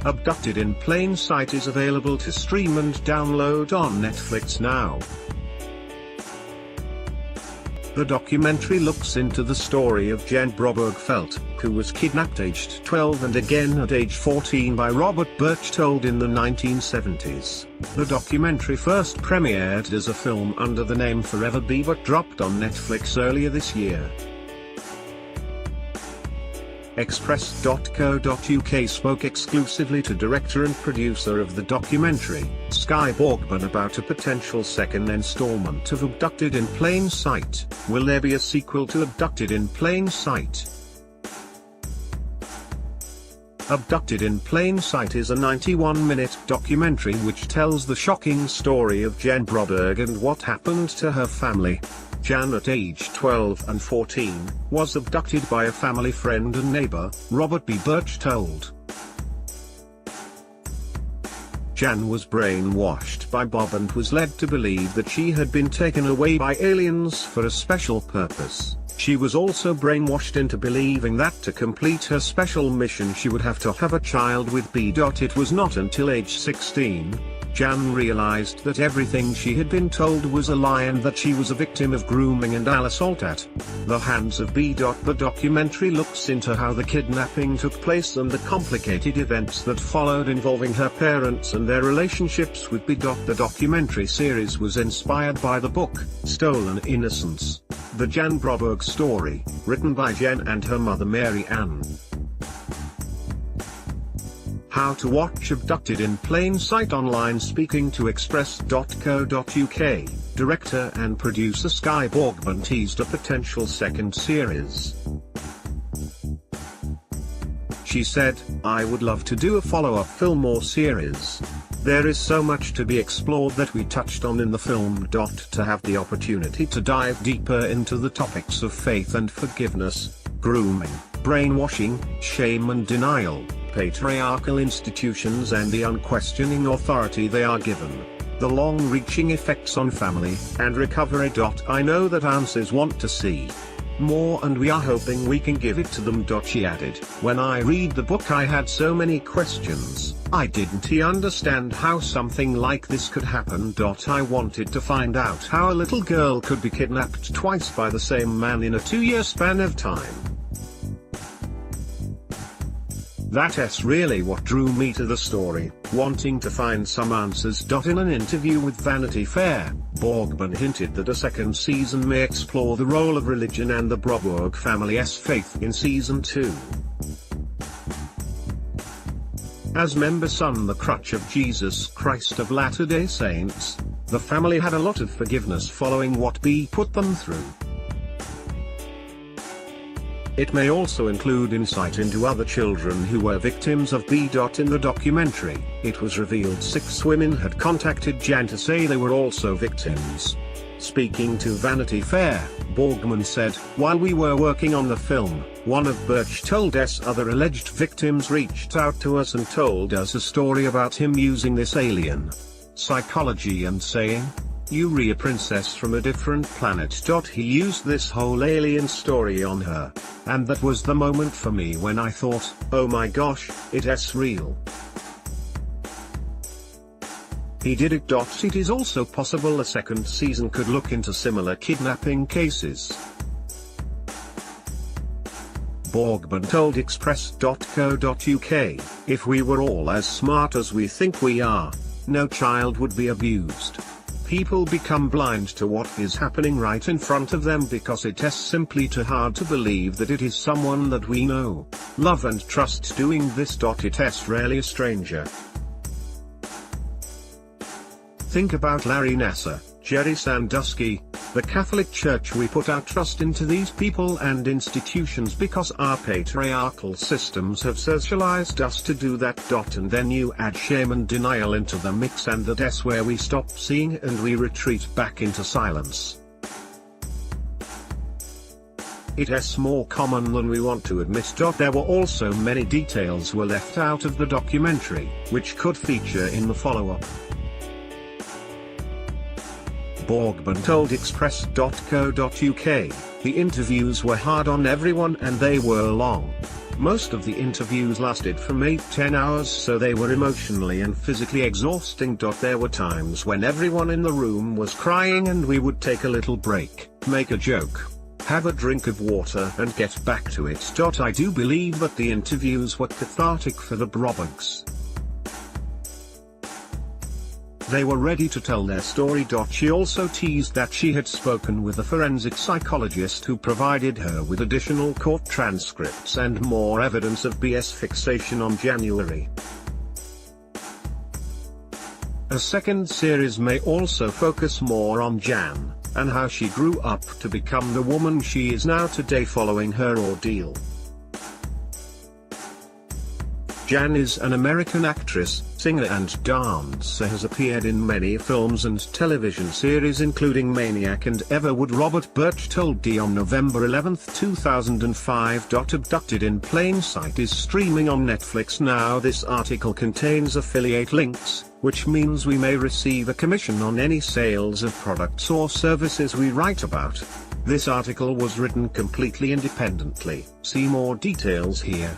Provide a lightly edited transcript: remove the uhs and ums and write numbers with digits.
Abducted in Plain Sight is available to stream and download on Netflix now. The documentary looks into the story of Jen Broberg-Felt, who was kidnapped aged 12 and again at age 14 by Robert Berchtold in the 1970s. The documentary first premiered as a film under the name Forever Be but dropped on Netflix earlier this year. Express.co.uk spoke exclusively to director and producer of the documentary, Skye Borgman, about a potential second installment of Abducted in Plain Sight. Will there be a sequel to Abducted in Plain Sight? Abducted in Plain Sight is a 91-minute documentary which tells the shocking story of Jen Broberg and what happened to her family. Jan, at age 12 and 14, was abducted by a family friend and neighbor, Robert B. Berchtold. Jan was brainwashed by Bob and was led to believe that she had been taken away by aliens for a special purpose. She was also brainwashed into believing that to complete her special mission she would have to have a child with B. It was not until age 16, Jan realized that everything she had been told was a lie and that she was a victim of grooming and assault at the hands of B. The documentary looks into how the kidnapping took place and the complicated events that followed involving her parents and their relationships with B. The documentary series was inspired by the book, Stolen Innocence: The Jan Broberg Story, written by Jen and her mother Mary Ann. How to watch Abducted in Plain Sight online. Speaking to Express.co.uk, director and producer Skye Borgman teased a potential second series. She said, "I would love to do a follow-up film or series. There is so much to be explored that we touched on in the film. To have the opportunity to dive deeper into the topics of faith and forgiveness, grooming, brainwashing, shame and denial, patriarchal institutions and the unquestioning authority they are given, the long-reaching effects on family and recovery. I know that answers want to see more and we are hoping we can give it to them." She added, "When I read the book I had so many questions. I didn't understand how something like this could happen. I wanted to find out how a little girl could be kidnapped twice by the same man in a 2-year span of time. That's really what drew me to the story, wanting to find some answers." In an interview with Vanity Fair, Borgman hinted that a second season may explore the role of religion and the Broberg family's faith in season 2. As member son the Crutch of Jesus Christ of Latter-day Saints, the family had a lot of forgiveness following what B put them through. It may also include insight into other children who were victims of B. In the documentary, it was revealed 6 women had contacted Jan to say they were also victims. Speaking to Vanity Fair, Borgman said, "While we were working on the film, one of Berchtold's other alleged victims reached out to us and told us a story about him using this alien psychology and saying, 'You're a princess from a different planet.' He used this whole alien story on her. And that was the moment for me when I thought, oh my gosh, it's real. He did it. It is also possible a second season could look into similar kidnapping cases." Borgman told Express.co.uk, "If we were all as smart as we think we are, no child would be abused. People become blind to what is happening right in front of them because it is simply too hard to believe that it is someone that we know, love and trust doing this. It is really a stranger. Think about Larry Nassar, Jerry Sandusky, the Catholic Church. We put our trust into these people and institutions because our patriarchal systems have socialized us to do that. And then you add shame and denial into the mix and that's where we stop seeing and we retreat back into silence. It is more common than we want to admit. There were also many details were left out of the documentary, which could feature in the follow-up." Borgman told Express.co.uk, "The interviews were hard on everyone and they were long. Most of the interviews lasted from 8-10 hours, so they were emotionally and physically exhausting. There were times when everyone in the room was crying and we would take a little break, make a joke, have a drink of water and get back to it. I do believe that the interviews were cathartic for the Brobugs. They were ready to tell their story. She also teased that she had spoken with a forensic psychologist who provided her with additional court transcripts and more evidence of BS fixation on January. A second series may also focus more on Jan, and how she grew up to become the woman she is now today following her ordeal. Jan is an American actress, singer and dancer, has appeared in many films and television series including Maniac and Everwood. Robert Birch told D on November 11, 2005. Abducted in Plain Sight is streaming on Netflix now. This article contains affiliate links, which means we may receive a commission on any sales of products or services we write about. This article was written completely independently. See more details here.